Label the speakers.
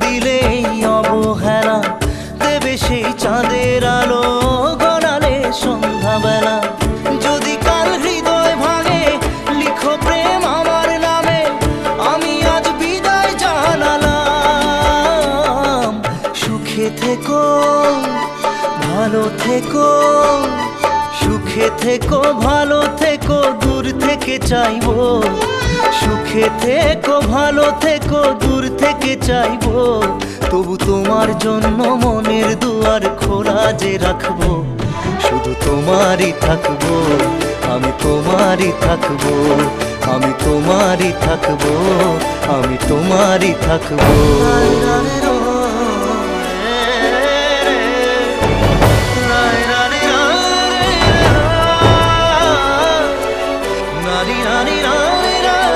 Speaker 1: দিলে অবহেলা দেবে সেই চাঁদের আলো গড়ালে সন্ধ্যাবেলা। যদি কাল হৃদয় ভাঙে লিখো প্রেম আমার নামে, আমি আজ বিদায় জানালাম। সুখে থেকো ভালো থেকো, সুখে থেকো ভালো থেকো, দূর থেকে চাইবো। সুখে থেকো ভালো থেকো, দূর থেকে চাইবো। তবু তোমার জন্য মনের দুয়ার খোলা যে রাখবো। শুধু তোমারই থাকবো, আমি তোমারই থাকবো, আমি তোমারই থাকবো, আমি তোমারই থাকবো।